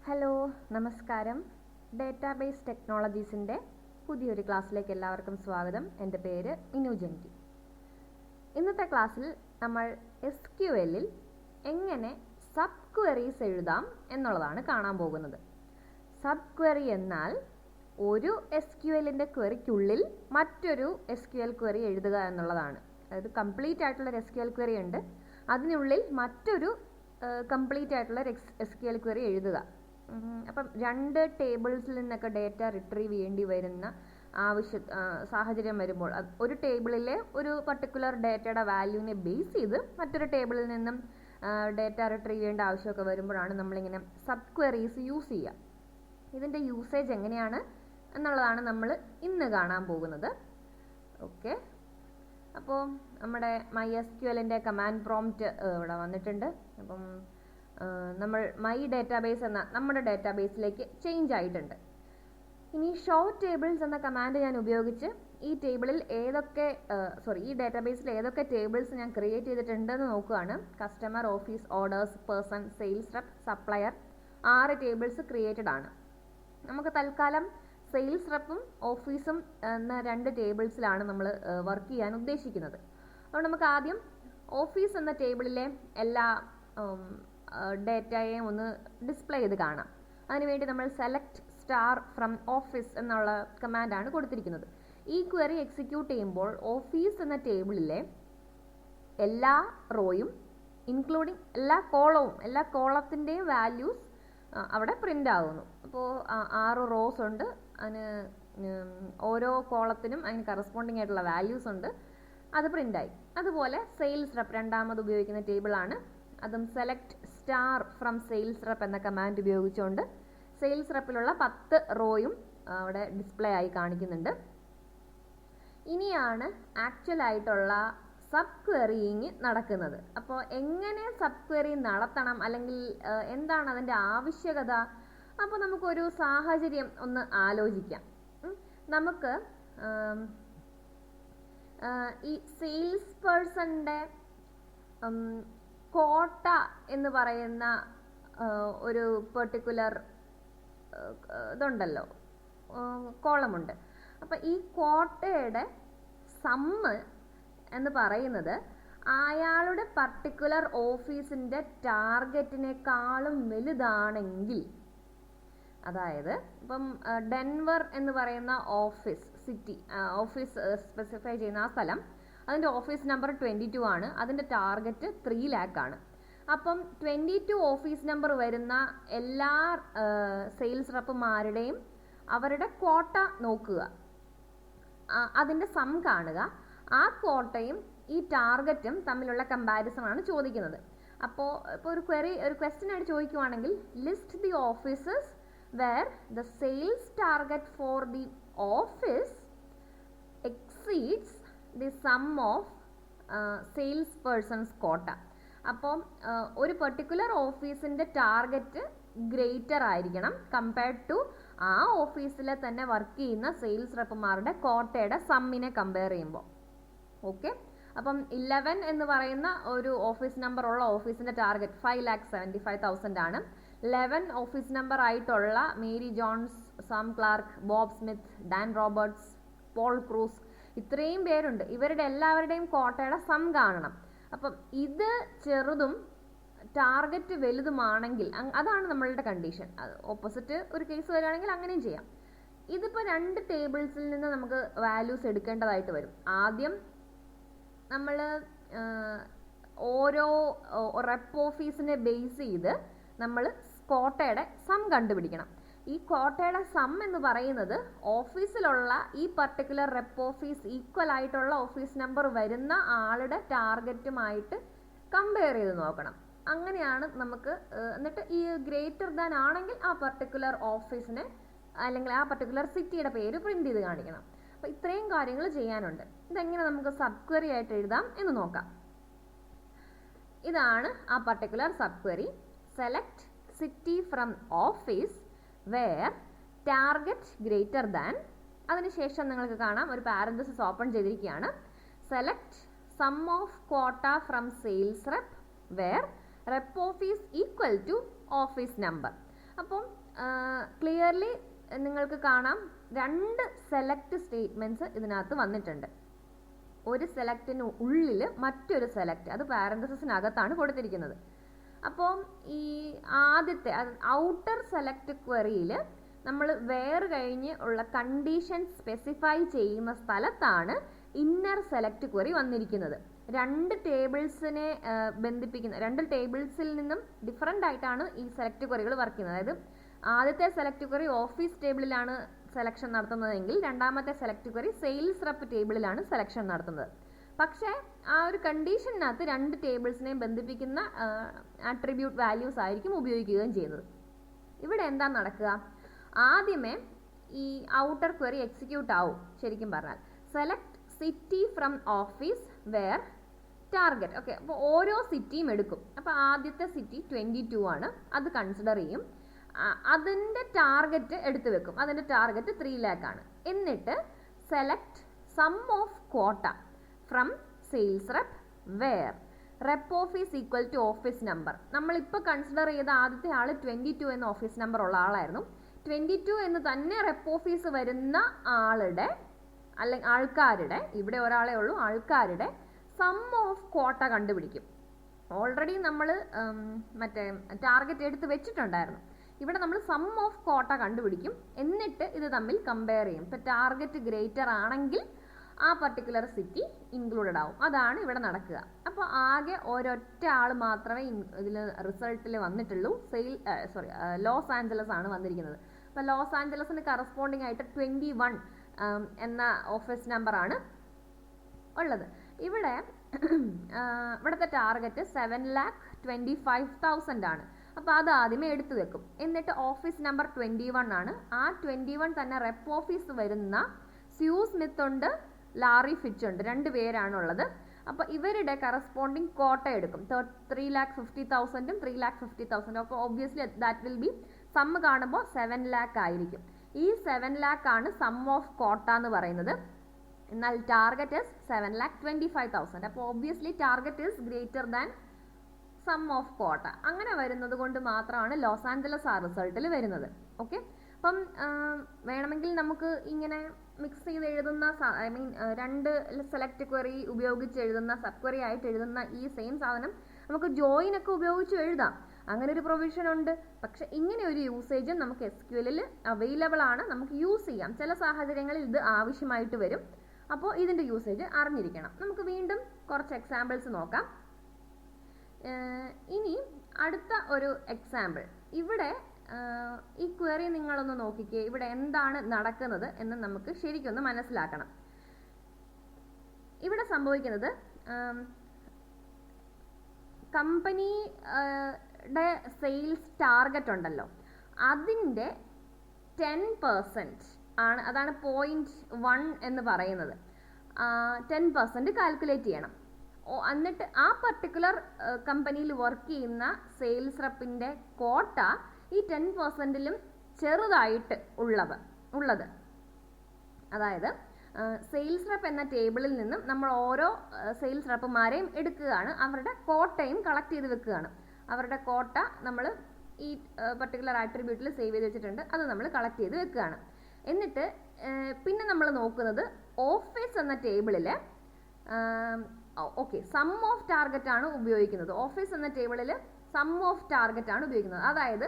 Hello, നമസ്കാരം. Database ടെക്നോളജീസിൻ്റെ പുതിയൊരു ക്ലാസ്സിലേക്ക് എല്ലാവർക്കും സ്വാഗതം. എൻ്റെ പേര് മിനു ജെൻറ്റി. ഇന്നത്തെ ക്ലാസ്സിൽ നമ്മൾ SQLൽ എങ്ങനെ സബ് ക്വയറീസ് എഴുതാം എന്നുള്ളതാണ് കാണാൻ പോകുന്നത്. സബ് ക്വയറി എന്നാൽ ഒരു SQLൻ്റെ ക്വയറിക്കുള്ളിൽ മറ്റൊരു SQL ക്വയറി എഴുതുക എന്നുള്ളതാണ്. അതായത് കംപ്ലീറ്റ് ആയിട്ടുള്ളൊരു SQL ക്വയറി ഉണ്ട്, അതിനുള്ളിൽ മറ്റൊരു കംപ്ലീറ്റ് ആയിട്ടുള്ള SQL ക്വയറി എഴുതുക. അപ്പം രണ്ട് ടേബിൾസിൽ നിന്നൊക്കെ ഡേറ്റ റിട്രീവ് ചെയ്യേണ്ടി വരുന്ന സാഹചര്യം വരുമ്പോൾ ഒരു ടേബിളിലെ ഒരു പർട്ടിക്കുലർ ഡേറ്റയുടെ വാല്യൂവിനെ ബേസ് ചെയ്ത് മറ്റൊരു ടേബിളിൽ നിന്നും ഡേറ്റ റിട്രീവ് ചെയ്യേണ്ട ആവശ്യമൊക്കെ വരുമ്പോഴാണ് നമ്മളിങ്ങനെ സബ് ക്വയറീസ് യൂസ് ചെയ്യുക. ഇതിൻ്റെ യൂസേജ് എങ്ങനെയാണ് എന്നുള്ളതാണ് നമ്മൾ ഇന്ന് കാണാൻ പോകുന്നത്. ഓക്കെ, അപ്പോൾ നമ്മുടെ MySQLൻ്റെ കമാൻഡ് പ്രോംപ്റ്റ് ഇവിടെ വന്നിട്ടുണ്ട്. അപ്പം നമ്മൾ മൈ ഡേറ്റാബേസ് എന്ന നമ്മുടെ ഡേറ്റാബേസിലേക്ക് ചേഞ്ച് ആയിട്ടുണ്ട്. ഇനി ഷോ ടേബിൾസ് എന്ന കമാൻഡ് ഞാൻ ഉപയോഗിച്ച് ഈ ഡേറ്റാബേസിൽ ഏതൊക്കെ ടേബിൾസ് ഞാൻ ക്രിയേറ്റ് ചെയ്തിട്ടുണ്ടെന്ന് നോക്കുകയാണ്. Customer, office, orders, person, sales rep, supplier 6 tables created ആണ്. നമുക്ക് തൽക്കാലം സെയിൽസ് റെപ്പും ഓഫീസും എന്ന 2 ടേബിൾസിലാണ് നമ്മൾ വർക്ക് ചെയ്യാൻ ഉദ്ദേശിക്കുന്നത്. അപ്പോൾ നമുക്ക് ആദ്യം ഓഫീസ് എന്ന ടേബിളിലെ എല്ലാ ഡേറ്റയെ ഒന്ന് ഡിസ്പ്ലേ ചെയ്ത് കാണാം. അതിനുവേണ്ടി നമ്മൾ സെലക്ട് സ്റ്റാർ ഫ്രം ഓഫീസ് എന്നുള്ള കമാൻഡാണ് കൊടുത്തിരിക്കുന്നത്. ഈ ക്വയറി എക്സിക്യൂട്ട് ചെയ്യുമ്പോൾ ഓഫീസ് എന്ന ടേബിളിലെ എല്ലാ റോയും ഇൻക്ലൂഡിങ് എല്ലാ കോളത്തിൻ്റെയും വാല്യൂസ് അവിടെ പ്രിൻ്റ് ആകുന്നു. അപ്പോൾ 6 റോസ് ഉണ്ട്, അതിന് ഓരോ കോളത്തിനും അതിന് കറസ്പോണ്ടിങ് ആയിട്ടുള്ള വാല്യൂസ് ഉണ്ട്, അത് പ്രിൻ്റായി. അതുപോലെ സെയിൽസ് റെപ്പ് രണ്ടാമത് ഉപയോഗിക്കുന്ന ടേബിളാണ്. അതും select star from sales rep എന്ന കമാൻഡ് ഉപയോഗിച്ചുകൊണ്ട് സെയിൽസ് റെപ്പിലുള്ള 10 റോയും അവിടെ ഡിസ്പ്ലേ ആയി കാണിക്കുന്നുണ്ട്. ഇനിയാണ് ആക്ച്വൽ ആയിട്ടുള്ള സബ് ക്വയറിയിങ് നടക്കുന്നത്. അപ്പോൾ എങ്ങനെ സബ് ക്വയറി നടത്തണം, അല്ലെങ്കിൽ എന്താണ് അതിൻ്റെ ആവശ്യകത? അപ്പോൾ നമുക്കൊരു സാഹചര്യം ഒന്ന് ആലോചിക്കാം. നമുക്ക് ഈ സെയിൽസ് പേഴ്സണിൻ്റെ കോട്ട എന്ന് പറയുന്ന ഒരു പെർട്ടിക്കുലർ ഇതുണ്ടല്ലോ, കോളമുണ്ട്. അപ്പം ഈ കോട്ടയുടെ സമ്മ് എന്ന് പറയുന്നത് അയാളുടെ പർട്ടിക്കുലർ ഓഫീസിൻ്റെ ടാർഗറ്റിനേക്കാളും വലുതാണെങ്കിൽ, അതായത് ഇപ്പം ഡെൻവർ എന്ന് പറയുന്ന ഓഫീസ് സ്പെസിഫൈ ചെയ്യുന്ന ആ സ്ഥലം, അതിൻ്റെ ഓഫീസ് നമ്പർ 22 ആണ്, അതിൻ്റെ ടാർഗറ്റ് 3 lakh ആണ്. അപ്പം 22 ഓഫീസ് നമ്പർ വരുന്ന എല്ലാ സെയിൽസ് റെപ്പുമാരുടെയും അവരുടെ കോട്ട നോക്കുക, അതിൻ്റെ സം കാണുക. ആ കോട്ടയും ഈ ടാർഗറ്റും തമ്മിലുള്ള കമ്പാരിസൺ ആണ് ചോദിക്കുന്നത്. അപ്പോൾ ഒരു ക്വസ്റ്റ്യൻ ആയിട്ട് ചോദിക്കുവാണെങ്കിൽ, list the offices where the sales target for the office exceeds the sum of sales persons quota. അപ്പം ഒരു പെർട്ടിക്കുലർ ഓഫീസിൻ്റെ ടാർഗറ്റ് ഗ്രേറ്റർ ആയിരിക്കണം കമ്പയർഡ് ടു ആ ഓഫീസിലെ തന്നെ വർക്ക് ചെയ്യുന്ന സെയിൽസ് റെപ്പുമാരുടെ കോട്ടയുടെ സമ്മിനെ കമ്പയർ ചെയ്യുമ്പോൾ. ഓക്കെ, അപ്പം 11 എന്ന് പറയുന്ന ഒരു ഓഫീസ് നമ്പർ ഉള്ള ഓഫീസിൻ്റെ ടാർഗറ്റ് 5,75,000 ആണ്. 11 ഓഫീസ് നമ്പർ ആയിട്ടുള്ള Mary Jones, Sam Clark, Bob Smith, Dan Roberts, Paul Cruz, ഇത്രയും പേരുണ്ട്. ഇവരുടെ എല്ലാവരുടെയും കോട്ടയുടെ സം കാണണം. അപ്പം ഇത് ചെറുതും ടാർഗറ്റ് വലുതുമാണെങ്കിൽ അതാണ് നമ്മളുടെ കണ്ടീഷൻ. ഓപ്പോസിറ്റ് ഒരു കേസ് വരികയാണെങ്കിൽ അങ്ങനെയും ചെയ്യാം. ഇതിപ്പോൾ 2 ടേബിൾസിൽ നിന്ന് നമുക്ക് വാല്യൂസ് എടുക്കേണ്ടതായിട്ട് വരും. ആദ്യം നമ്മൾ ഓരോ റെപ്പ് ഓഫീസിനെ ബേസ് ചെയ്ത് നമ്മൾ കോട്ടയുടെ സം കണ്ടുപിടിക്കണം. ഈ കോട്ടയുടെ സം എന്ന് പറയുന്നത് ഓഫീസിലുള്ള ഈ പർട്ടിക്കുലർ റെപ്പ് ഓഫീസ് ഈക്വൽ ആയിട്ടുള്ള ഓഫീസ് നമ്പർ വരുന്ന ആളുടെ ടാർഗറ്റുമായിട്ട് കമ്പയർ ചെയ്ത് നോക്കണം. അങ്ങനെയാണ് നമുക്ക്, എന്നിട്ട് ഈ ഗ്രേറ്റർ ദാൻ ആണെങ്കിൽ ആ പർട്ടിക്കുലർ ഓഫീസിനെ അല്ലെങ്കിൽ ആ പർട്ടിക്കുലർ സിറ്റിയുടെ പേര് പ്രിന്റ് ചെയ്ത് കാണിക്കണം. അപ്പോൾ ഇത്രയും കാര്യങ്ങൾ ചെയ്യാനുണ്ട്. ഇതെങ്ങനെ നമുക്ക് സബ് ക്വയറി ആയിട്ട് എഴുതാം എന്ന് നോക്കാം. ഇതാണ് ആ particular sub query. Select city from office where target greater than, അതിനുശേഷം നിങ്ങൾക്ക് കാണാം ഒരു പാരന്തസിസ് ഓപ്പൺ ചെയ്തിരിക്കുകയാണ്. Select sum of quota from sales rep where rep office equal to office number. അപ്പം ക്ലിയർലി നിങ്ങൾക്ക് കാണാം 2 സെലക്ട് സ്റ്റേറ്റ്മെൻറ്റ്സ് ഇതിനകത്ത് വന്നിട്ടുണ്ട്. ഒരു സെലക്റ്റിന് ഉള്ളിൽ മറ്റൊരു സെലക്ട്, അത് പാരന്തസിസിനകത്താണ് കൊടുത്തിരിക്കുന്നത്. അപ്പോൾ ഈ ആദ്യത്തെ ഔട്ടർ സെലക്ട് ക്വറിയിൽ നമ്മൾ വേർ കഴിഞ്ഞ് ഉള്ള കണ്ടീഷൻ സ്പെസിഫൈ ചെയ്യുന്ന സ്ഥലത്താണ് ഇന്നർ സെലക്ട് ക്വറി വന്നിരിക്കുന്നത്. 2 ടേബിൾസിനെ ബന്ധിപ്പിക്കുന്ന 2 ടേബിൾസിൽ നിന്നും ഡിഫറൻ്റ് ആയിട്ടാണ് ഈ സെലക്ട് ക്വറികൾ വർക്ക് ചെയ്യുന്നത്. അതായത് ആദ്യത്തെ സെലക്ട് ക്വറി ഓഫീസ് ടേബിളിലാണ് സെലക്ഷൻ നടത്തുന്നതെങ്കിൽ രണ്ടാമത്തെ സെലക്ട് ക്വറി സെയിൽസ് റെപ്പ് ടേബിളിലാണ് സെലക്ഷൻ നടത്തുന്നത്. പക്ഷേ ആ ഒരു കണ്ടീഷനകത്ത് 2 ടേബിൾസിനെയും ബന്ധിപ്പിക്കുന്ന ആട്രിബ്യൂട്ട് വാല്യൂസ് ആയിരിക്കും ഉപയോഗിക്കുകയും ചെയ്യുന്നത്. ഇവിടെ എന്താ നടക്കുക? ആദ്യമേ ഈ ഔട്ടർ ക്വറി എക്സിക്യൂട്ട് ആവും. ശരിക്കും പറഞ്ഞാൽ select city from office where target. Okay, അപ്പോൾ ഓരോ സിറ്റിയും എടുക്കും. അപ്പോൾ ആദ്യത്തെ സിറ്റി 22 ആണ്, അത് കൺസിഡർ ചെയ്യും. അതിൻ്റെ ടാർഗറ്റ് എടുത്തു വെക്കും. അതിൻ്റെ ടാർഗറ്റ് 3 lakh ആണ്. എന്നിട്ട് select sum of quota from sales rep where rep office equal to office number. നമ്മളിപ്പോൾ കൺസിഡർ ചെയ്ത ആദ്യത്തെ ആൾ 22 എന്ന ഓഫീസ് നമ്പർ ഉള്ള ആളായിരുന്നു. 22 എന്ന് തന്നെ റെപ്പ് ഓഫീസ് വരുന്ന ആളുടെ അല്ലെങ്കിൽ ആൾക്കാരുടെ, ഇവിടെ ഒരാളെ ഉള്ളൂ, ആൾക്കാരുടെ സം ഓഫ് ക്വാട്ട കണ്ടുപിടിക്കും. ഓൾറെഡി നമ്മൾ മറ്റേ ടാർഗറ്റ് എടുത്ത് വെച്ചിട്ടുണ്ടായിരുന്നു. ഇവിടെ നമ്മൾ സം ഓഫ് ക്വാട്ട കണ്ടുപിടിക്കും. എന്നിട്ട് ഇത് തമ്മിൽ കമ്പയർ ചെയ്യും. ഇപ്പോൾ ടാർഗറ്റ് ഗ്രേറ്റർ ആണെങ്കിൽ ആ പർട്ടിക്കുലർ സിറ്റി ഇൻക്ലൂഡഡ് ആവും. അതാണ് ഇവിടെ നടക്കുക. അപ്പോൾ ആകെ ഒരൊറ്റ ആൾ മാത്രമേ ഇതിൽ റിസൾട്ടിൽ വന്നിട്ടുള്ളൂ. ലോസ് ആഞ്ചലസ് ആണ് വന്നിരിക്കുന്നത്. അപ്പോൾ ലോസ് ആഞ്ചലസിന് കറസ്പോണ്ടിങ് ആയിട്ട് 21 എന്ന ഓഫീസ് നമ്പറാണ് ഉള്ളത്. ഇവിടുത്തെ ടാർഗറ്റ് 7,25,000 ആണ്. അപ്പോൾ അത് ആദ്യമേ എടുത്തു വെക്കും. എന്നിട്ട് ഓഫീസ് നമ്പർ 21 ആണ്. ആ 21 തന്നെ റെപ്പ് ഓഫീസ് വരുന്ന സ്യൂ സ്മിത്ത് ഉണ്ട്, ലാറി ഫിച്ച് ഉണ്ട്, 2 പേരാണുള്ളത്. അപ്പോൾ ഇവരുടെ കറസ്പോണ്ടിങ് കോട്ട എടുക്കും. 3,50,000 3,50,000. അപ്പോൾ obviously that will be sum കാണുമ്പോൾ 7 lakh ആയിരിക്കും. ഈ 7 lakh ആണ് സം ഓഫ് കോട്ട എന്ന് പറയുന്നത്. എന്നാൽ ടാർഗറ്റ് ഇസ് 7,25,000. അപ്പോൾ obviously target is greater than sum of quota. അങ്ങനെ വരുന്നത് കൊണ്ട് മാത്രമാണ് ലോസ് ആഞ്ചലസ് ആ റിസൾട്ടിൽ വരുന്നത്. ഓക്കെ, അപ്പം വേണമെങ്കിൽ നമുക്ക് ഇങ്ങനെ മിക്സ് ചെയ്ത് എഴുതുന്ന, ഐ മീൻ 2 സെലക്ട് ക്വറി ഉപയോഗിച്ച് എഴുതുന്ന, സബ് ക്വറി ആയിട്ട് എഴുതുന്ന ഈ സെയിം സാധനം നമുക്ക് ജോയിൻ ഒക്കെ ഉപയോഗിച്ച് എഴുതാം. അങ്ങനെ ഒരു പ്രൊവിഷൻ ഉണ്ട്. പക്ഷെ ഇങ്ങനെ ഒരു യൂസേജും നമുക്ക് SQL അവൈലബിൾ ആണ്, നമുക്ക് യൂസ് ചെയ്യാം. ചില സാഹചര്യങ്ങളിൽ ഇത് ആവശ്യമായിട്ട് വരും. അപ്പോൾ ഇതിൻ്റെ യൂസേജ് അറിഞ്ഞിരിക്കണം. നമുക്ക് വീണ്ടും കുറച്ച് എക്സാമ്പിൾസ് നോക്കാം. ഇനി അടുത്ത ഒരു എക്സാമ്പിൾ. ഇവിടെ ഈ ക്വറി നിങ്ങളൊന്ന് നോക്കിക്കേ. ഇവിടെ എന്താണ് നടക്കുന്നത് എന്ന് നമുക്ക് ശരിക്കൊന്ന് മനസ്സിലാക്കണം. ഇവിടെ സംഭവിക്കുന്നത് കമ്പനിയുടെ സെയിൽസ് ടാർഗറ്റ് ഉണ്ടല്ലോ, അതിൻ്റെ 10% ആണ്. അതാണ് 0.1 എന്ന് പറയുന്നത്. 10% കാൽക്കുലേറ്റ് ചെയ്യണം. എന്നിട്ട് ആ പർട്ടിക്കുലർ കമ്പനിയിൽ വർക്ക് ചെയ്യുന്ന സെയിൽസ് റെപ്പിൻ്റെ കോട്ട ഈ 10%ലും ചെറുതായിട്ട് ഉള്ളത്. അതായത് സെയിൽസ് റെപ്പ് എന്ന ടേബിളിൽ നിന്നും നമ്മൾ ഓരോ സെയിൽസ് റെപ്പുമാരെയും എടുക്കുകയാണ്. അവരുടെ കോട്ടയും കളക്ട് ചെയ്ത് വെക്കുകയാണ്. അവരുടെ കോട്ട നമ്മൾ ഈ പർട്ടിക്കുലർ ആട്രിബ്യൂട്ടിൽ സേവ് ചെയ്ത് വെച്ചിട്ടുണ്ട്. അത് നമ്മൾ കളക്ട് ചെയ്ത് വെക്കുകയാണ്. എന്നിട്ട് പിന്നെ നമ്മൾ നോക്കുന്നത് ഓഫീസ് എന്ന ടേബിളിൽ സം ഓഫ് ടാർഗറ്റ് ആണ് ഉപയോഗിക്കുന്നത്. ഓഫീസ് എന്ന ടേബിളിൽ സം ഓഫ് ടാർഗറ്റ് ആണ് ഉപയോഗിക്കുന്നത്. അതായത്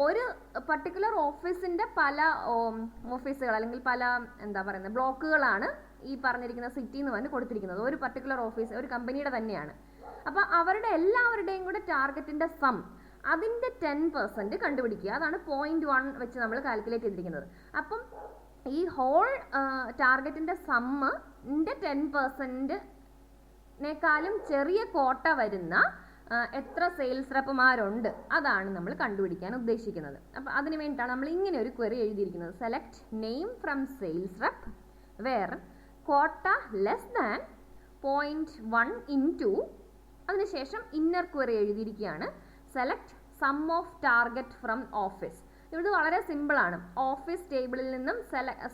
ഒരു പർട്ടിക്കുലർ ഓഫീസിൻ്റെ പല ഓഫീസുകൾ അല്ലെങ്കിൽ പല ബ്ലോക്കുകളാണ് ഈ പറഞ്ഞിരിക്കുന്ന സിറ്റി എന്ന് പറഞ്ഞ് കൊടുത്തിരിക്കുന്നത്. ഒരു പർട്ടിക്കുലർ ഓഫീസ് ഒരു കമ്പനിയുടെ തന്നെയാണ്. അപ്പോൾ അവരുടെ എല്ലാവരുടെയും കൂടെ ടാർഗറ്റിൻ്റെ സം, അതിൻ്റെ 10% കണ്ടുപിടിക്കുക. അതാണ് 0.1 വെച്ച് നമ്മൾ കാൽക്കുലേറ്റ് ചെയ്തിരിക്കുന്നത്. അപ്പം ഈ ഹോൾ ടാർഗറ്റിൻ്റെ സമ്മിൻ്റെ 10%നേക്കാളും ചെറിയ കോട്ട വരുന്ന എത്ര സെയിൽസ് റെപ്പുമാരുണ്ട് അതാണ് നമ്മൾ കണ്ടുപിടിക്കാൻ ഉദ്ദേശിക്കുന്നത്. അപ്പോൾ അതിന് വേണ്ടിയിട്ടാണ് നമ്മൾ ഇങ്ങനെ ഒരു ക്വറി എഴുതിയിരിക്കുന്നത്. Select name from sales rep where quota less than 0.1 into, അതിനുശേഷം ഇന്നർ ക്വറി എഴുതിയിരിക്കുകയാണ് select sum of target from office. ഇത് വളരെ സിമ്പിളാണ്. ഓഫീസ് ടേബിളിൽ നിന്നും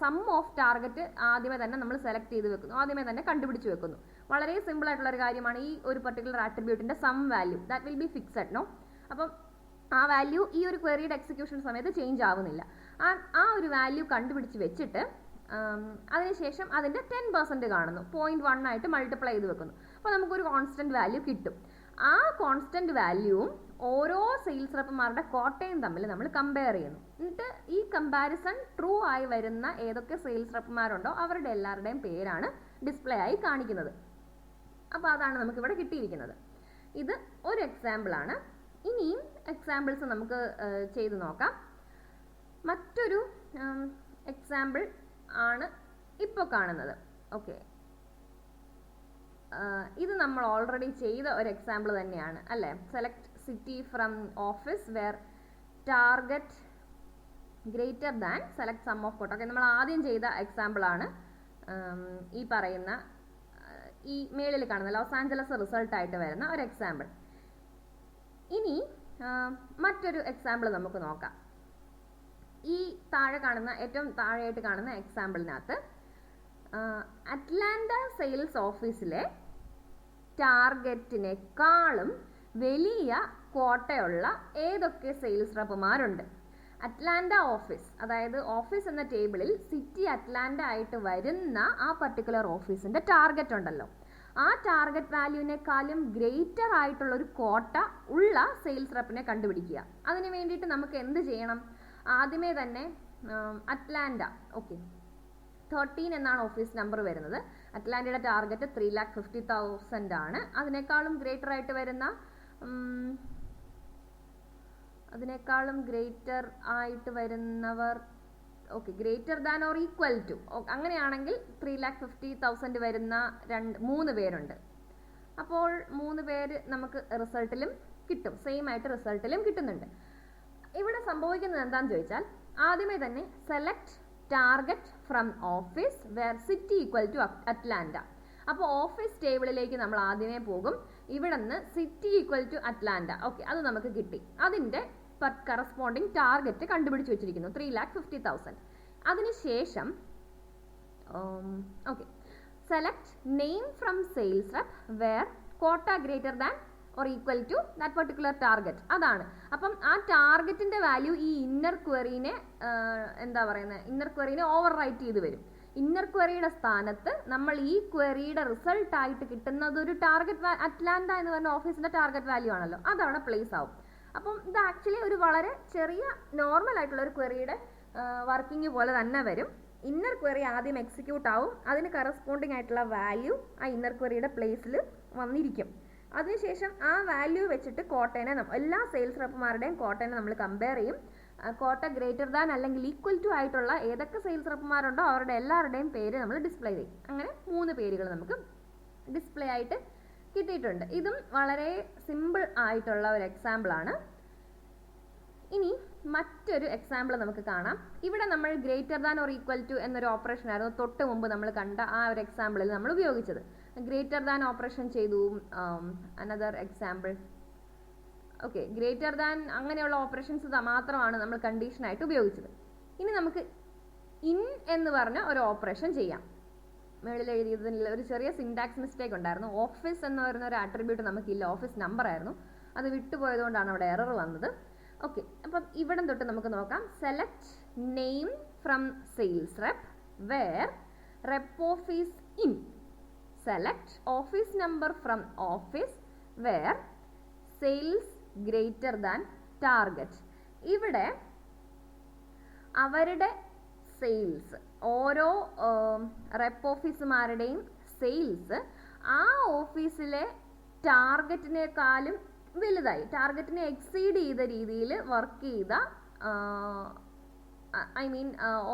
സം ഓഫ് ടാർഗറ്റ് ആദ്യമേ തന്നെ നമ്മൾ സെലക്ട് ചെയ്ത് വെക്കുന്നു, ആദ്യമേ തന്നെ കണ്ടുപിടിച്ച് വെക്കുന്നു. വളരെ സിമ്പിൾ ആയിട്ടുള്ള ഒരു കാര്യമാണ്. ഈ ഒരു പർട്ടിക്കുലർ ആട്രിബ്യൂട്ടിൻ്റെ sum value that will be fixed no. അപ്പം ആ വാല്യൂ ഈ ഒരു ക്വറിയുടെ എക്സിക്യൂഷൻ സമയത്ത് ചേഞ്ച് ആവുന്നില്ല. ആ ഒരു വാല്യൂ കണ്ടുപിടിച്ച് വെച്ചിട്ട് അതിനുശേഷം അതിൻ്റെ 10% കാണുന്നു, 0.1 ആയിട്ട് മൾട്ടിപ്ലൈ ചെയ്ത് വെക്കുന്നു. അപ്പോൾ നമുക്കൊരു കോൺസ്റ്റൻറ്റ് വാല്യൂ കിട്ടും. ആ കോൺസ്റ്റൻറ്റ് വാല്യൂവും ഓരോ സെയിൽസ് റെപ്പുമാരുടെ കോട്ടയും തമ്മിൽ നമ്മൾ കമ്പയർ ചെയ്യുന്നു. എന്നിട്ട് ഈ കമ്പാരിസൺ ട്രൂ ആയി വരുന്ന ഏതൊക്കെ സെയിൽസ് റെപ്പുമാരുണ്ടോ അവരുടെ എല്ലാവരുടെയും പേരാണ് ഡിസ്പ്ലേ ആയി കാണിക്കുന്നത്. അപ്പോൾ അതാണ് നമുക്കിവിടെ കിട്ടിയിരിക്കുന്നത്. ഇത് ഒരു എക്സാമ്പിളാണ്. ഇനിയും എക്സാമ്പിൾസ് നമുക്ക് ചെയ്ത് നോക്കാം. മറ്റൊരു എക്സാമ്പിൾ ആണ് ഇപ്പോൾ കാണുന്നത്. ഓക്കെ, ഇത് നമ്മൾ ഓൾറെഡി ചെയ്ത ഒരു എക്സാമ്പിൾ തന്നെയാണ് അല്ലേ? Select city from office where target greater than select sum of quota. Okay, നമ്മൾ ആദ്യം ചെയ്ത എക്സാമ്പിൾ ആണ് ഈ പറയുന്ന ഈ മേളിൽ കാണുന്ന ലോസ് ആഞ്ചലസ് റിസൾട്ട് ആയിട്ട് വരുന്ന ഒരു എക്സാമ്പിൾ. ഇനി മറ്റൊരു എക്സാമ്പിൾ നമുക്ക് നോക്കാം. ഈ താഴെ കാണുന്ന ഏറ്റവും താഴെയായിട്ട് കാണുന്ന എക്സാമ്പിളിനകത്ത് അറ്റ്ലാന്റ സെയിൽസ് ഓഫീസിലെ ടാർഗറ്റിനേക്കാളും വലിയ കോട്ടയുള്ള ഏതൊക്കെ സെയിൽസ് റെപ്പുമാരുണ്ട്? അറ്റ്ലാന്റ ഓഫീസ്, അതായത് ഓഫീസ് എന്ന ടേബിളിൽ സിറ്റി അറ്റ്ലാന്റ ആയിട്ട് വരുന്ന ആ പർട്ടിക്കുലർ ഓഫീസിന്റെ ടാർഗറ്റ് ഉണ്ടല്ലോ, ആ ടാർഗറ്റ് വാല്യൂവിനേക്കാളും ഗ്രേറ്റർ ആയിട്ടുള്ള ഒരു കോട്ട ഉള്ള സെയിൽസ് റെപ്പിനെ കണ്ടുപിടിക്കുക. അതിന് വേണ്ടിയിട്ട് നമുക്ക് എന്ത് ചെയ്യണം? ആദ്യമേ തന്നെ അറ്റ്ലാന്റ, ഓക്കെ, 13 എന്നാണ് ഓഫീസ് നമ്പർ വരുന്നത്. അറ്റ്ലാന്റയുടെ ടാർഗറ്റ് 3,50,000 ആണ്. അതിനേക്കാളും ഗ്രേറ്റർ ആയിട്ട് വരുന്ന വരുന്നവർ, okay, greater than or equal to, അങ്ങനെയാണെങ്കിൽ 3,50,000 വരുന്ന 3 പേരുണ്ട്. അപ്പോൾ 3 പേര് നമുക്ക് റിസൾട്ടിലും കിട്ടും, സെയിം ആയിട്ട് റിസൾട്ടിലും കിട്ടുന്നുണ്ട്. ഇവിടെ സംഭവിക്കുന്നത് എന്താണെന്ന് ചോദിച്ചാൽ, ആദ്യമേ തന്നെ select target from office where city equal to Atlanta. അപ്പോൾ ഓഫീസ് ടേബിളിലേക്ക് നമ്മൾ ആദ്യമേ പോകും. ഇവിടെ നിന്ന് city equal to Atlanta, okay, അത് നമുക്ക് കിട്ടി. അതിൻ്റെ കറസ്പോണ്ടിങ് ടാർഗറ്റ് കണ്ടുപിടിച്ച് വെച്ചിരിക്കുന്നു, 3,50,000. അതിനുശേഷം okay, select name from sales rep where quota greater than or equal to that particular target. അതാണ്. അപ്പം ആ ടാർഗറ്റിന്റെ വാല്യൂ ഈ ഇന്നർ ക്വറീനെ ഇന്നർ ക്വറീനെ ഓവർ റൈറ്റ് ചെയ്ത് വരും. ഇന്നർ ക്വറിയുടെ സ്ഥാനത്ത് നമ്മൾ ഈ ക്വറിയുടെ റിസൾട്ട് ആയിട്ട് കിട്ടുന്നത് ഒരു ടാർഗറ്റ് അറ്റ്ലാന്റ എന്ന് പറഞ്ഞ ഓഫീസിന്റെ ടാർഗറ്റ് വാല്യൂ ആണല്ലോ, അതവിടെ പ്ലേസ് ആവും. അപ്പം ഇത് ആക്ച്വലി ഒരു വളരെ ചെറിയ നോർമൽ ആയിട്ടുള്ള ഒരു ക്വറിയുടെ വർക്കിംഗ് പോലെ തന്നെ വരും. ഇന്നർ ക്വറി ആദ്യം എക്സിക്യൂട്ട് ആവും, അതിന് കറസ്പോണ്ടിങ് ആയിട്ടുള്ള വാല്യൂ ആ ഇന്നർ ക്വറിയുടെ പ്ലേസിൽ വന്നിരിക്കും. അതിനുശേഷം ആ വാല്യൂ വെച്ചിട്ട് കോട്ടേനെ എല്ലാ സെയിൽസ് റെപ്പുമാരുടെയും കോട്ടേനെ നമ്മൾ കമ്പയർ ചെയ്യും. കോട്ട ഗ്രേറ്റർ ദാൻ അല്ലെങ്കിൽ ഈക്വൽ ടു ആയിട്ടുള്ള ഏതൊക്കെ സെയിൽസ് റെപ്പുമാരുണ്ടോ അവരുടെ എല്ലാവരുടെയും പേര് നമ്മൾ ഡിസ്പ്ലേ ചെയ്യും. അങ്ങനെ 3 പേരുകൾ നമുക്ക് ഡിസ്പ്ലേ ആയിട്ട് കിട്ടിയിട്ടുണ്ട്. ഇതും വളരെ സിമ്പിൾ ആയിട്ടുള്ള ഒരു എക്സാമ്പിൾ ആണ്. ഇനി മറ്റൊരു എക്സാമ്പിൾ നമുക്ക് കാണാം. ഇവിടെ നമ്മൾ greater than or equal to എന്നൊരു ഓപ്പറേഷൻ ആയിരുന്നു തൊട്ട് മുമ്പ് നമ്മൾ കണ്ട ആ ഒരു എക്സാമ്പിളിൽ നമ്മൾ ഉപയോഗിച്ചത്. ഗ്രേറ്റർ ദാൻ ഓപ്പറേഷൻ ചെയ്തു. Another example, okay, greater than അങ്ങനെയുള്ള ഓപ്പറേഷൻസ് മാത്രമാണ് നമ്മൾ കണ്ടീഷനായിട്ട് ഉപയോഗിച്ചത്. ഇനി നമുക്ക് ഇൻ എന്ന് പറഞ്ഞ ഒരു ഓപ്പറേഷൻ ചെയ്യാം. മുകളിൽ എഴുതിയതിൽ ഒരു ചെറിയ സിൻടാക്സ് മിസ്റ്റേക്ക് ഉണ്ടായിരുന്നു. ഓഫീസ് എന്ന് പറയുന്ന ഒരു ആട്രിബ്യൂട്ട് നമുക്കില്ല, ഓഫീസ് നമ്പർ ആയിരുന്നു. അത് വിട്ടുപോയതുകൊണ്ടാണ് അവിടെ എറർ വന്നത്. ഓക്കെ, അപ്പം ഇവിടം തൊട്ട് നമുക്ക് നോക്കാം. Select name from sales rep where rep office in. Select office number from office where sales greater than target. ഇവിടെ അവരുടെ സെയിൽസ്, ഓരോ റെപ്പ് ഓഫീസുമാരുടെയും സെയിൽസ് ആ ഓഫീസിലെ ടാർഗറ്റിനേക്കാളും വലുതായി, ടാർഗറ്റിനെ എക്സീഡ് ചെയ്ത രീതിയിൽ വർക്ക് ചെയ്ത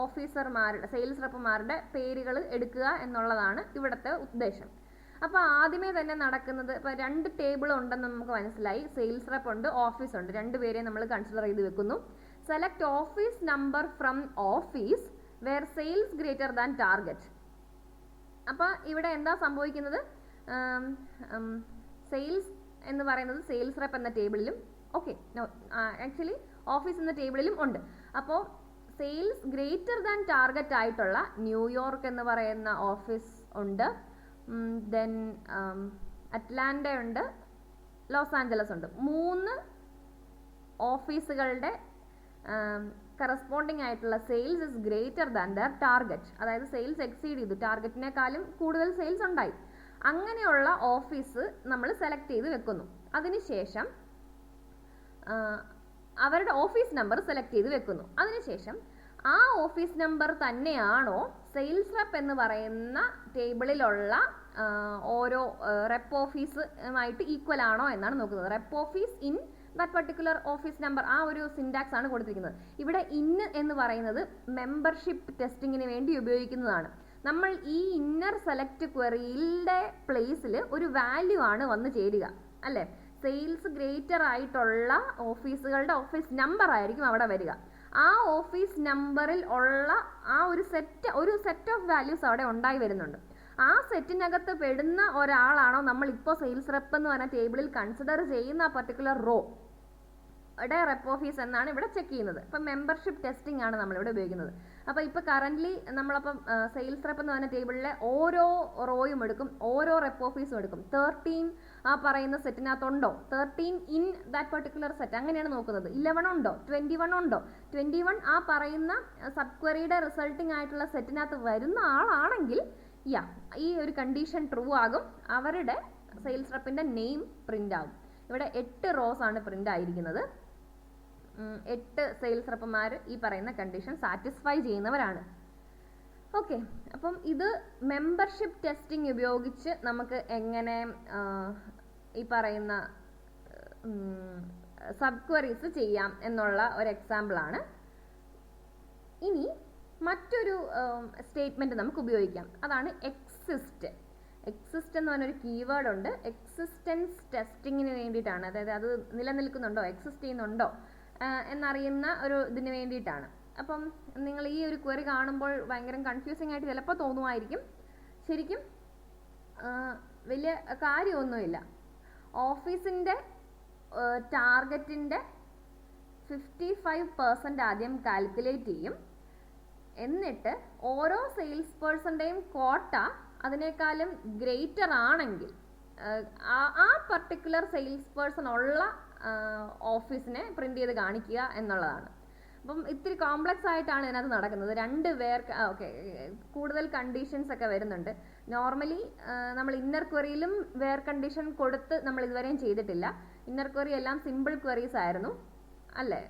ഓഫീസർമാരുടെ സെയിൽസ് റെപ്പുമാരുടെ പേരുകൾ എടുക്കുക എന്നുള്ളതാണ് ഇവിടുത്തെ ഉദ്ദേശം. അപ്പോൾ ആദ്യമേ തന്നെ നടക്കുന്നത്, ഇപ്പോൾ 2 ടേബിൾ ഉണ്ടെന്ന് നമുക്ക് മനസ്സിലായി. സെയിൽസ് റെപ്പ് ഉണ്ട്, ഓഫീസ് ഉണ്ട്, 2 പേരെ നമ്മൾ കൺസിഡർ ചെയ്ത് വെക്കുന്നു. Select office number from office where sales greater than target. അപ്പോൾ ഇവിടെ എന്താ സംഭവിക്കുന്നത്? സെയിൽസ് എന്ന് പറയുന്നത് സെയിൽസ് റെപ്പ് എന്ന ടേബിളിലും, ഓക്കെ, ആക്ച്വലി ഓഫീസ് എന്ന ടേബിളിലും ഉണ്ട്. അപ്പോൾ സെയിൽസ് ഗ്രേറ്റർ ദാൻ ടാർഗറ്റ് ആയിട്ടുള്ള ന്യൂയോർക്ക് എന്ന് പറയുന്ന ഓഫീസ് ഉണ്ട്, ദെൻ അറ്റ്ലാന്റ ഉണ്ട്, ലോസ് ആഞ്ചലസ് ഉണ്ട്. ഓഫീസുകളുടെ കറസ്പോണ്ടിങ് ആയിട്ടുള്ള sales is greater than there target, അതായത് സെയിൽസ് എക്സീഡ് ചെയ്തു, ടാർഗറ്റിനേക്കാളും കൂടുതൽ സെയിൽസ് ഉണ്ടായി, അങ്ങനെയുള്ള ഓഫീസ് നമ്മൾ സെലക്ട് ചെയ്ത് വെക്കുന്നു. അതിനുശേഷം അവരുടെ ഓഫീസ് നമ്പർ സെലക്ട് ചെയ്ത് വെക്കുന്നു. അതിനുശേഷം ആ ഓഫീസ് നമ്പർ തന്നെയാണോ സെയിൽസ് റെപ്പ് എന്ന് പറയുന്ന ടേബിളിലുള്ള ഓരോ റെപ്പ് ഓഫീസുമായിട്ട് ഈക്വൽ ആണോ എന്നാണ് നോക്കുന്നത്. Rep office in that particular office number, ആ ഒരു സിൻടാക്സ് ആണ് കൊടുത്തിരിക്കുന്നത്. ഇവിടെ ഇന്ന് എന്ന് പറയുന്നത് മെമ്പർഷിപ്പ് ടെസ്റ്റിങ്ങിന് വേണ്ടി ഉപയോഗിക്കുന്നതാണ്. നമ്മൾ ഈ ഇന്നർ സെലക്ട് ക്വറിയുടെ പ്ലേസിൽ ഒരു വാല്യൂ ആണ് വന്ന് ചേരുക, അല്ലേ? സെയിൽസ് ഗ്രേറ്റർ ആയിട്ടുള്ള ഓഫീസുകളുടെ ഓഫീസ് നമ്പർ ആയിരിക്കും അവിടെ വരിക. ആ ഓഫീസ് നമ്പറിൽ ഉള്ള ആ ഒരു സെറ്റ് ഓഫ് വാല്യൂസ് അവിടെ ഉണ്ടായി വരുന്നുണ്ട്. ആ സെറ്റിനകത്ത് പെടുന്ന ഒരാളാണോ നമ്മൾ ഇപ്പോൾ സെയിൽസ് റെപ്പ് എന്ന് പറഞ്ഞ ടേബിളിൽ കൺസിഡർ ചെയ്യുന്ന ആ പർട്ടിക്കുലർ റോ യുടെ റെപ്പ് ഓഫീസ് എന്നാണ് ഇവിടെ ചെക്ക് ചെയ്യുന്നത്. അപ്പം മെമ്പർഷിപ്പ് ടെസ്റ്റിംഗ് ആണ് നമ്മളിവിടെ ഉപയോഗിക്കുന്നത്. അപ്പോൾ ഇപ്പോൾ കറൻ്റ്ലി നമ്മളപ്പം സെയിൽസ് റെപ്പ് എന്ന് പറഞ്ഞ ടേബിളിലെ ഓരോ റോയും എടുക്കും, ഓരോ റെപ്പ് ഓഫീസും എടുക്കും. 13 ആ പറയുന്ന സെറ്റിനകത്തുണ്ടോ, 13 ഇൻ ദാറ്റ് പെർട്ടിക്കുലർ സെറ്റ്, അങ്ങനെയാണ് നോക്കുന്നത്. 11 ഉണ്ടോ, 21 ഉണ്ടോ, 21 ആ പറയുന്ന സബ് ക്വറിയുടെ റിസൾട്ടിംഗ് ആയിട്ടുള്ള സെറ്റിനകത്ത് വരുന്ന ആളാണെങ്കിൽ ഈ ഒരു കണ്ടീഷൻ ട്രൂ ആകും, അവരുടെ സെയിൽസ് റെപ്പിൻ്റെ നെയിം പ്രിൻ്റ് ആകും. ഇവിടെ 8 റോസ് ആണ് പ്രിൻ്റ് ആയിരിക്കുന്നത്. 8 സെയിൽസ് റെപ്പുമാർ ഈ പറയുന്ന കണ്ടീഷൻ സാറ്റിസ്ഫൈ ചെയ്യുന്നവരാണ്. ഓക്കെ, അപ്പം ഇത് മെമ്പർഷിപ്പ് ടെസ്റ്റിംഗ് ഉപയോഗിച്ച് നമുക്ക് എങ്ങനെ ഈ പറയുന്ന സബ് ക്വറീസ് ചെയ്യാം എന്നുള്ള ഒരു എക്സാമ്പിളാണ്. ഇനി മറ്റൊരു സ്റ്റേറ്റ്മെൻറ്റ് നമുക്ക് ഉപയോഗിക്കാം, അതാണ് എക്സിസ്റ്റ്. എക്സിസ്റ്റ് എന്ന് പറഞ്ഞൊരു കീവേഡ് ഉണ്ട്. എക്സിസ്റ്റൻസ് ടെസ്റ്റിങ്ങിന് വേണ്ടിയിട്ടാണ്, അതായത് അത് നിലനിൽക്കുന്നുണ്ടോ, എക്സിസ്റ്റ് ചെയ്യുന്നുണ്ടോ എന്നറിയുന്ന ഒരു ഇതിന് വേണ്ടിയിട്ടാണ്. അപ്പം നിങ്ങൾ ഈ ഒരു ക്വറി കാണുമ്പോൾ ഭയങ്കര കൺഫ്യൂസിങ് ആയിട്ട് ചിലപ്പോൾ തോന്നുമായിരിക്കും. ശരിക്കും വലിയ കാര്യമൊന്നുമില്ല. ഓഫീസിൻ്റെ ടാർഗറ്റിൻ്റെ 55% ആദ്യം കാൽക്കുലേറ്റ് ചെയ്യും. എന്നിട്ട് ഓരോ സെയിൽസ് പേഴ്സൻ്റെയും ക്വാട്ട അതിനേക്കാളും ഗ്രേറ്റർ ആണെങ്കിൽ ആ പർട്ടിക്കുലർ സെയിൽസ് പേഴ്സൺ ഉള്ള ഓഫീസിനെ പ്രിൻ്റ് ചെയ്ത് കാണിക്കുക എന്നുള്ളതാണ്. അപ്പം ഇത്തിരി കോംപ്ലക്സ് ആയിട്ടാണ് ഇതിനകത്ത് നടക്കുന്നത്. കൂടുതൽ കണ്ടീഷൻസ് ഒക്കെ വരുന്നുണ്ട്. നോർമലി നമ്മൾ ഇന്നർ ക്വറിയിലും വേർ കണ്ടീഷൻ കൊടുത്ത് നമ്മൾ ഇതുവരെയും ചെയ്തിട്ടില്ല. ഇന്നർ ക്വറി എല്ലാം സിമ്പിൾ ക്വറീസ് ആയിരുന്നു, അല്ലേ?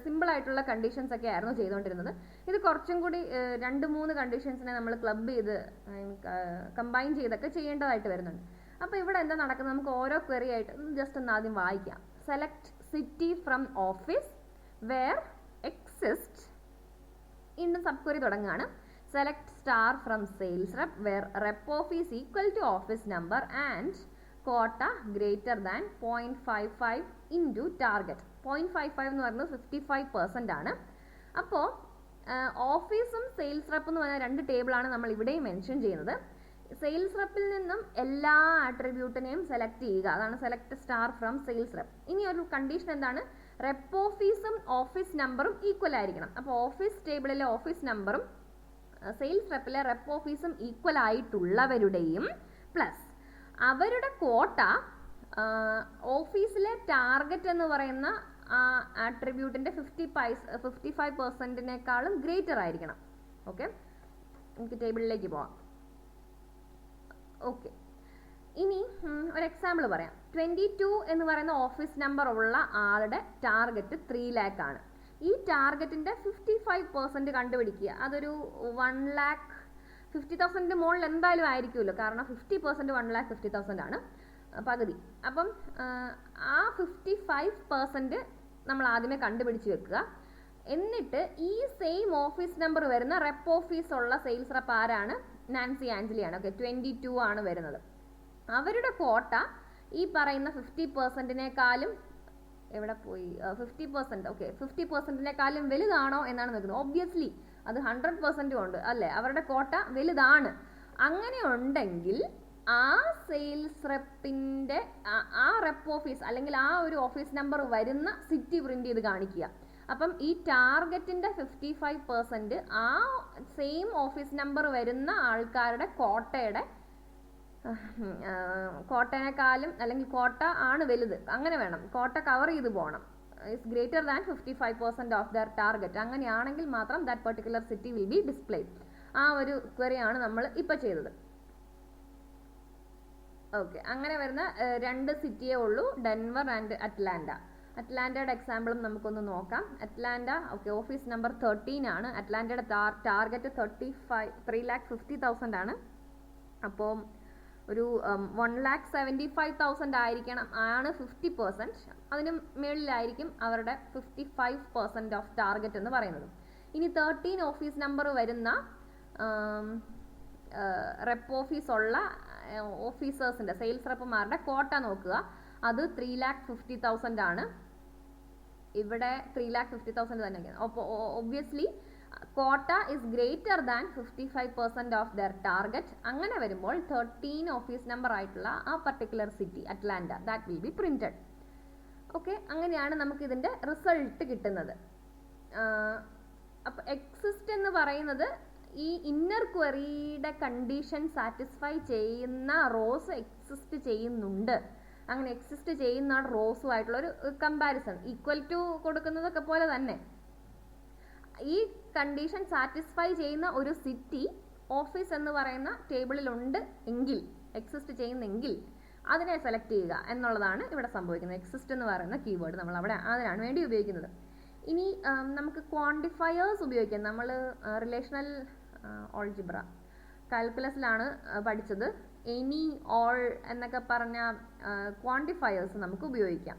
സിമ്പിൾ ആയിട്ടുള്ള കണ്ടീഷൻസ് ഒക്കെ ആയിരുന്നു ചെയ്തുകൊണ്ടിരുന്നത്. ഇത് കുറച്ചും കൂടി 2-3 കണ്ടീഷൻസിനെ നമ്മൾ ക്ലബ് ചെയ്ത് കമ്പൈൻ ചെയ്തൊക്കെ ചെയ്യേണ്ടതായിട്ട് വരുന്നുണ്ട്. അപ്പോൾ ഇവിടെ എന്താ നടക്കുന്നത്, നമുക്ക് ഓരോ ക്വറി ആയിട്ട് ജസ്റ്റ് ഒന്ന് ആദ്യം വായിക്കാം. Select city from office where exist, വീണ്ടും സബ് ക്വറി തുടങ്ങുകയാണ്. Select star from sales rep where rep office equal to office number and quota greater than 0.55 into target. 0.55 എന്ന് പറയുന്നത് 55% ആണ്. അപ്പോൾ ഓഫീസും സെയിൽസ് റെപ്പ് എന്ന് പറഞ്ഞ 2 ടേബിളാണ് നമ്മൾ ഇവിടെയും മെൻഷൻ ചെയ്യുന്നത്. സെയിൽസ് റെപ്പിൽ നിന്നും എല്ലാ ആട്രിബ്യൂട്ടിനെയും സെലക്ട് ചെയ്യുക, അതാണ് select star from sales rep. ഇനി ഒരു കണ്ടീഷൻ എന്താണ്, റെപ്പ് ഓഫീസും ഓഫീസ് നമ്പറും ഈക്വൽ ആയിരിക്കണം. അപ്പോൾ ഓഫീസ് ടേബിളിലെ ഓഫീസ് നമ്പറും സെയിൽസ് റെപ്പിലെ റെപ്പ് ഓഫീസും ഈക്വൽ ആയിട്ടുള്ളവരുടെയും പ്ലസ് അവരുടെ ക്വാട്ട ഓഫീസിലെ ടാർഗറ്റ് എന്ന് പറയുന്ന ആ ആട്രിബ്യൂട്ടിൻ്റെ 55%-നേക്കാളും ഗ്രേറ്റർ ആയിരിക്കണം. ഓക്കെ, നമുക്ക് ടേബിളിലേക്ക് പോവാം. ഓക്കെ, ഇനി ഒരു എക്സാമ്പിൾ പറയാം. 22 എന്ന് പറയുന്ന ഓഫീസ് നമ്പർ ഉള്ള ആളുടെ ടാർഗറ്റ് 3 lakh ആണ്. ഈ ടാർഗറ്റിൻ്റെ 55% കണ്ടുപിടിക്കുക. അതൊരു 1,50,000 മുകളിൽ എന്തായാലും ആയിരിക്കുമല്ലോ, കാരണം 50% 1,50,000 ആണ്, പകുതി. അപ്പം ആ 55% നമ്മൾ ആദ്യമേ കണ്ടുപിടിച്ച് വെക്കുക. എന്നിട്ട് ഈ സെയിം ഓഫീസ് നമ്പർ വരുന്ന റെപ്പ് ഓഫീസ് ഉള്ള സെയിൽസ് റെപ്പ് ആരാണ്, നാൻസി ആഞ്ചലിയാണ്. ഓക്കെ, 22 ആണ് വരുന്നത്. അവരുടെ ക്വാട്ട ഈ പറയുന്ന 50%-നേക്കാളും എവിടെ പോയി 50%, ഓക്കെ, 50%-നേക്കാളും വലുതാണോ എന്നാണ് നോക്കുന്നത്. ഒബ്വിയസ്ലി അത് 100% ഉണ്ട്, അല്ലേ? അവരുടെ ക്വാട്ട വലുതാണ്. അങ്ങനെ ഉണ്ടെങ്കിൽ ആ സെയിൽസ് റെപ്പിൻ്റെ ആ റെപ്പ് ഓഫീസ് അല്ലെങ്കിൽ ആ ഒരു ഓഫീസ് നമ്പർ വരുന്ന സിറ്റി പ്രിൻ്റ് ചെയ്ത് കാണിക്കുക. അപ്പം ഈ ടാർഗറ്റിൻ്റെ 55% ആ സെയിം ഓഫീസ് നമ്പർ വരുന്ന ആൾക്കാരുടെ ക്വാട്ടേനേക്കാളും അല്ലെങ്കിൽ ക്വാട്ട ആണ് വലുത്, അങ്ങനെ വേണം, ക്വാട്ട കവർ ചെയ്ത് പോകണം. is greater than 55% of their target. അങ്ങനെയാണെങ്കിൽ മാത്രം that particular city will be displayed. ആ ഒരു ക്വറി ആണ് നമ്മൾ ഇപ്പോൾ ചെയ്തത്. ഓക്കെ, അങ്ങനെ വരുന്ന രണ്ട് സിറ്റിയേ ഉള്ളൂ, ഡെൻവർ ആൻഡ് അറ്റ്ലാന്റ. അറ്റ്ലാന്റയുടെ എക്സാമ്പിളും നമുക്കൊന്ന് നോക്കാം. അറ്റ്ലാന്റ ഓക്കെ, ഓഫീസ് നമ്പർ 13 ആണ്. അറ്റ്ലാന്റയുടെ ടാർഗറ്റ് 3,50,000 ആണ്. അപ്പോൾ ഒരു 1,75,000 ആയിരിക്കണം, ആണ് 50%. അതിന് മേളിലായിരിക്കും അവരുടെ 55% ഓഫ് ടാർഗറ്റ് എന്ന് പറയുന്നത്. ഇനി 13 ഓഫീസ് നമ്പർ വരുന്ന റെപ്പ് ഓഫീസ് ഉള്ള ഓഫീസേഴ്സിൻ്റെ സെയിൽസ് റെപ്പുമാരുടെ കോട്ട നോക്കുക. അത് 3,50,000 ആണ്. ഇവിടെ 3,50,000 തന്നെ. അപ്പോൾ obviously quota is greater than 55% of their target. അങ്ങനെ വരുമ്പോൾ 13 ഓഫീസ് നമ്പർ ആയിട്ടുള്ള ആ particular city Atlanta that will be printed. Okay, അങ്ങനെയാണ് നമുക്ക് ഇതിൻ്റെ റിസൾട്ട് കിട്ടുന്നത്. അപ്പോൾ എക്സിസ്റ്റ് എന്ന് പറയുന്നത് ഈ ഇന്നർ ക്വറിയുടെ കണ്ടീഷൻ സാറ്റിസ്ഫൈ ചെയ്യുന്ന റോസ് എക്സിസ്റ്റ് ചെയ്യുന്നുണ്ട്. അങ്ങനെ എക്സിസ്റ്റ് ചെയ്യുന്ന റോസുമായിട്ടുള്ള ഒരു കമ്പാരിസൺ, ഈക്വൽ ടു കൊടുക്കുന്നതൊക്കെ പോലെ തന്നെ ഈ കണ്ടീഷൻ സാറ്റിസ്ഫൈ ചെയ്യുന്ന ഒരു സിറ്റി ഓഫീസ് എന്ന് പറയുന്ന ടേബിളിലുണ്ട് എങ്കിൽ, എക്സിസ്റ്റ് ചെയ്യുന്നെങ്കിൽ അതിനെ സെലക്ട് ചെയ്യുക എന്നുള്ളതാണ് ഇവിടെ സംഭവിക്കുന്നത്. എക്സിസ്റ്റ് എന്ന് പറയുന്ന കീവേഡ് നമ്മൾ അവിടെ അതിനാണ് വേണ്ടി ഉപയോഗിക്കുന്നത്. ഇനി നമുക്ക് ക്വാണ്ടിഫയേഴ്സ് ഉപയോഗിക്കാം. നമ്മൾ റിലേഷണൽ ഓൾജിബ്ര കാൽക്കുലസിലാണ് പഠിച്ചത്. എനി, ഓൾ എന്നൊക്കെ പറഞ്ഞ ക്വാണ്ടിഫയേഴ്സ് നമുക്ക് ഉപയോഗിക്കാം.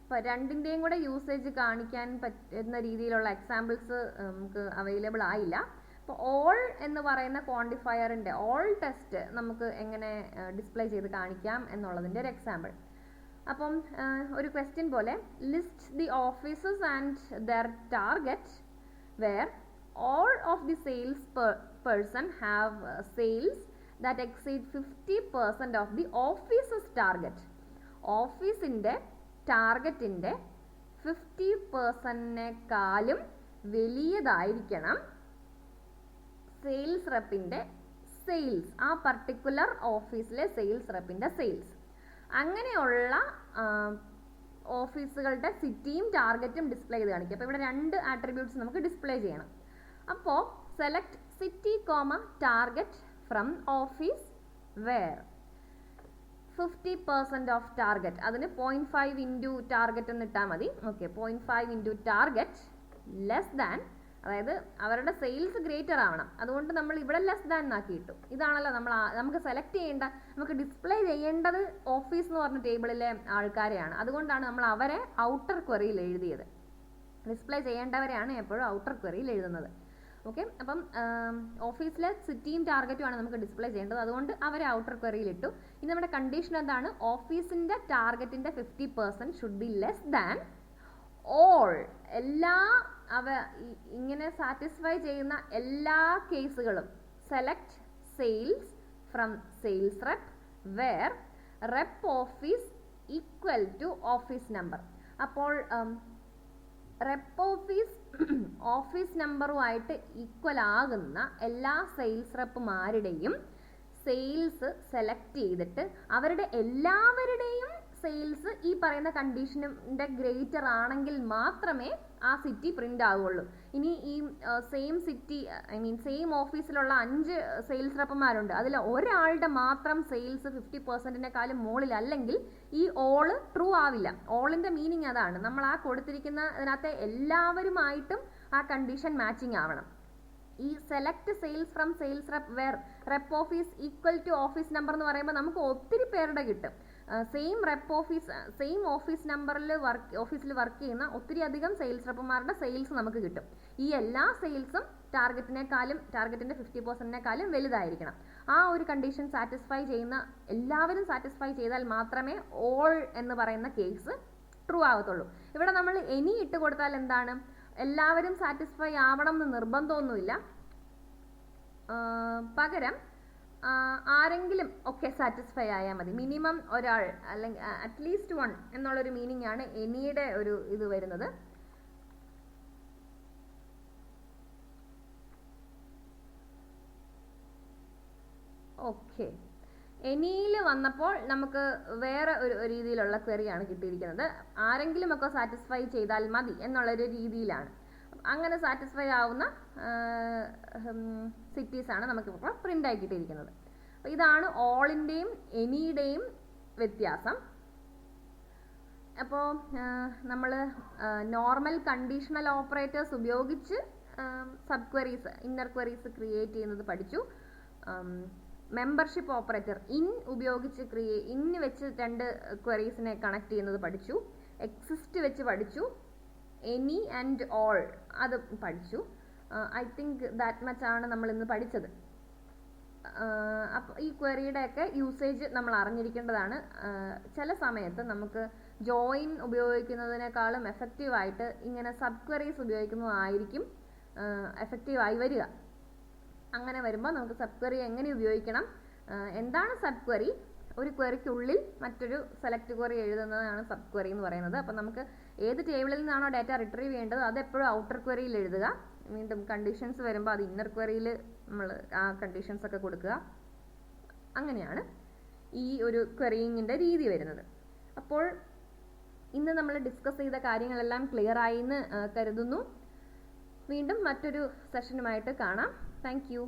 അപ്പോൾ രണ്ടിൻ്റെയും കൂടെ യൂസേജ് കാണിക്കാൻ പറ്റുന്ന രീതിയിലുള്ള എക്സാമ്പിൾസ് നമുക്ക് അവൈലബിൾ ആയില്ല. അപ്പോൾ ഓൾ എന്ന് പറയുന്ന ക്വാണ്ടിഫയറിൻ്റെ ഓൾ ടെസ്റ്റ് നമുക്ക് എങ്ങനെ ഡിസ്പ്ലേ ചെയ്ത് കാണിക്കാം എന്നുള്ളതിൻ്റെ ഒരു എക്സാമ്പിൾ. അപ്പം ഒരു ക്വസ്റ്റ്യൻ പോലെ, list the offices and their target where all of the sales person have sales that exceed 50% of the office's target. ഓഫീസിൻ്റെ ടാർഗറ്റിൻ്റെ 50%-നേക്കാളും വലിയതായിരിക്കണം സെയിൽസ് റെപ്പിൻ്റെ സെയിൽസ്, ആ പർട്ടിക്കുലർ ഓഫീസിലെ സെയിൽസ് റെപ്പിൻ്റെ സെയിൽസ്. അങ്ങനെയുള്ള ഓഫീസുകളുടെ സിറ്റിയും ടാർഗറ്റും ഡിസ്പ്ലേ ചെയ്ത് കാണിക്കുക. അപ്പോൾ ഇവിടെ രണ്ട് ആട്രിബ്യൂട്ട്സ് നമുക്ക് ഡിസ്പ്ലേ ചെയ്യണം. അപ്പോൾ select city target from office where 50% of target, അതിന് 0.5 ഇൻറ്റു ടാർഗറ്റ് എന്ന് ഇട്ടാൽ മതി. Okay, 0.5 into target less than, അതായത് അവരുടെ സെയിൽസ് ഗ്രേറ്റർ ആവണം. അതുകൊണ്ട് നമ്മൾ ഇവിടെ ലെസ് ദാൻ എന്നാക്കി ഇട്ടു. ഇതാണല്ലോ നമുക്ക് സെലക്ട് ചെയ്യേണ്ട, നമുക്ക് ഡിസ്പ്ലേ ചെയ്യേണ്ടത് ഓഫീസ് എന്ന് പറഞ്ഞ ടേബിളിലെ ആൾക്കാരെയാണ്. അതുകൊണ്ടാണ് നമ്മൾ അവരെ ഔട്ടർ ക്വറിയിൽ എഴുതിയത്. ഡിസ്പ്ലേ ചെയ്യേണ്ടവരെയാണ് എപ്പോഴും ഔട്ടർ ക്വറിയിൽ എഴുതുന്നത്. ഓക്കെ, അപ്പം ഓഫീസിലെ സിറ്റിയും ടാർഗറ്റുമാണ് നമുക്ക് ഡിസ്പ്ലേ ചെയ്യേണ്ടത്. അതുകൊണ്ട് അവരെ ഔട്ടർ ക്വറിയിൽ ഇട്ടു. ഇനി നമ്മുടെ കണ്ടീഷൻ എന്താണ്? ഓഫീസിൻ്റെ ടാർഗറ്റിൻ്റെ 50% should be less than all, എല്ലാ ഇങ്ങനെ സാറ്റിസ്ഫൈ ചെയ്യുന്ന എല്ലാ കേസുകളും. Select sales from sales rep where rep office equal to office number. അപ്പോൾ റെപ്പ് ഓഫീസ് നമ്പറുമായിട്ട് ഈക്വൽ ആകുന്ന എല്ലാ സെയിൽസ് റെപ്പുമാരുടെയും സെയിൽസ് സെലക്ട് ചെയ്തിട്ട് അവരുടെ എല്ലാവരുടെയും സെയിൽസ് ഈ പറയുന്ന കണ്ടീഷൻ്റെ ഗ്രേറ്റർ ആണെങ്കിൽ മാത്രമേ ആ സിറ്റി പ്രിൻ്റ് ആവുകയുള്ളൂ. ഇനി ഈ സെയിം ഓഫീസിലുള്ള 5 സെയിൽസ് റെപ്പുമാരുണ്ട്. അതിൽ ഒരാളുടെ മാത്രം സെയിൽസ് 50%-നേക്കാളും മുകളിലല്ലെങ്കിൽ ഈ ഓള് ട്രൂ ആവില്ല. ഓളിൻ്റെ മീനിങ് അതാണ്. നമ്മൾ ആ കൊടുത്തിരിക്കുന്ന അതിനകത്തെ എല്ലാവരുമായിട്ടും ആ കണ്ടീഷൻ മാച്ചിങ് ആവണം. ഈ select sales from sales rep where rep office equal to office number എന്ന് പറയുമ്പോൾ നമുക്ക് ഒത്തിരി പേരുടെ കിട്ടും. സെയിം ഓഫീസ് നമ്പറിൽ ഓഫീസിൽ വർക്ക് ചെയ്യുന്ന ഒത്തിരി അധികം സെയിൽസ് റെപ്പുമാരുടെ സെയിൽസ് നമുക്ക് കിട്ടും. ഈ എല്ലാ സെയിൽസും ടാർഗറ്റിൻ്റെ 50%-നേക്കാളും വലുതായിരിക്കണം. ആ ഒരു കണ്ടീഷൻ സാറ്റിസ്ഫൈ ചെയ്യുന്ന എല്ലാവരും സാറ്റിസ്ഫൈ ചെയ്താൽ മാത്രമേ ഓൾ എന്ന് പറയുന്ന കേസ് ട്രൂ ആകത്തുള്ളൂ. ഇവിടെ നമ്മൾ എനി ഇട്ട് കൊടുത്താൽ എന്താണ്? എല്ലാവരും സാറ്റിസ്ഫൈ ആവണം എന്ന് നിർബന്ധമൊന്നുമില്ല. പകരം ആരെങ്കിലും ഒക്കെ സാറ്റിസ്ഫൈ ആയാൽ മതി. മിനിമം ഒരാൾ അല്ലെങ്കിൽ അറ്റ്ലീസ്റ്റ് 1 എന്നുള്ളൊരു മീനിങ് ആണ് എനിയുടെ ഒരു ഇത് വരുന്നത്. ഓക്കെ, എനിയിൽ വന്നപ്പോൾ നമുക്ക് വേറെ ഒരു രീതിയിലുള്ള ക്വറിയാണ് കിട്ടിയിരിക്കുന്നത്. ആരെങ്കിലുമൊക്കെ സാറ്റിസ്ഫൈ ചെയ്താൽ മതി എന്നുള്ളൊരു രീതിയിലാണ്. അങ്ങനെ സാറ്റിസ്ഫൈ ആവുന്ന സിറ്റീസാണ് നമുക്കിപ്പോൾ പ്രിൻ്റ് ആയി കിട്ടിയിരിക്കുന്നത്. അപ്പോൾ ഇതാണ് ഓളിൻ്റെയും എനിയുടെയും വ്യത്യാസം. അപ്പോൾ നമ്മൾ നോർമൽ കണ്ടീഷണൽ ഓപ്പറേറ്റേഴ്സ് ഉപയോഗിച്ച് sub queries, inner queries create ചെയ്യുന്നത് പഠിച്ചു. മെമ്പർഷിപ്പ് ഓപ്പറേറ്റർ ഉപയോഗിച്ച് ഇന്ന് വെച്ച് 2 ക്വറീസിനെ കണക്ട് ചെയ്യുന്നത് പഠിച്ചു. എക്സിസ്റ്റ് വെച്ച് പഠിച്ചു. എനി ആൻഡ് ഓൾ അത് പഠിച്ചു. ഐ തിങ്ക് ദാറ്റ് മച്ച് ആണ് നമ്മൾ ഇന്ന് പഠിച്ചത്. അപ്പോൾ ഈ ക്വറിയുടെയൊക്കെ യൂസേജ് നമ്മൾ അറിഞ്ഞിരിക്കേണ്ടതാണ്. ചില സമയത്ത് നമുക്ക് ജോയിൻ ഉപയോഗിക്കുന്നതിനേക്കാളും എഫക്റ്റീവായിട്ട് ഇങ്ങനെ സബ് ക്വറീസ് ഉപയോഗിക്കുന്നതായിരിക്കും എഫക്റ്റീവായി വരിക. അങ്ങനെ വരുമ്പോൾ നമുക്ക് സബ് ക്വറി എങ്ങനെ ഉപയോഗിക്കണം, എന്താണ് സബ് ക്വറി, ഒരു ക്വറിക്കുള്ളിൽ മറ്റൊരു സെലക്ട് ക്വറി എഴുതുന്നതാണ് സബ് ക്വറി എന്ന് പറയുന്നത്. അപ്പം നമുക്ക് ഏത് ടേബിളിൽ നിന്നാണോ ഡാറ്റ റിട്രീവ് ചെയ്യേണ്ടത് അത് എപ്പോഴും ഔട്ടർ ക്വറിയിൽ എഴുതുക. വീണ്ടും കണ്ടീഷൻസ് വരുമ്പോൾ അത് ഇന്നർ ക്വറിയിൽ നമ്മൾ ആ കണ്ടീഷൻസ് ഒക്കെ കൊടുക്കുക. അങ്ങനെയാണ് ഈ ഒരു ക്വറിയിങ്ങിൻ്റെ രീതി വരുന്നത്. അപ്പോൾ ഇന്ന് നമ്മൾ ഡിസ്കസ് ചെയ്ത കാര്യങ്ങളെല്ലാം ക്ലിയർ ആയി എന്ന് കരുതുന്നു. വീണ്ടും മറ്റൊരു സെഷനുമായിട്ട് കാണാം. Thank you.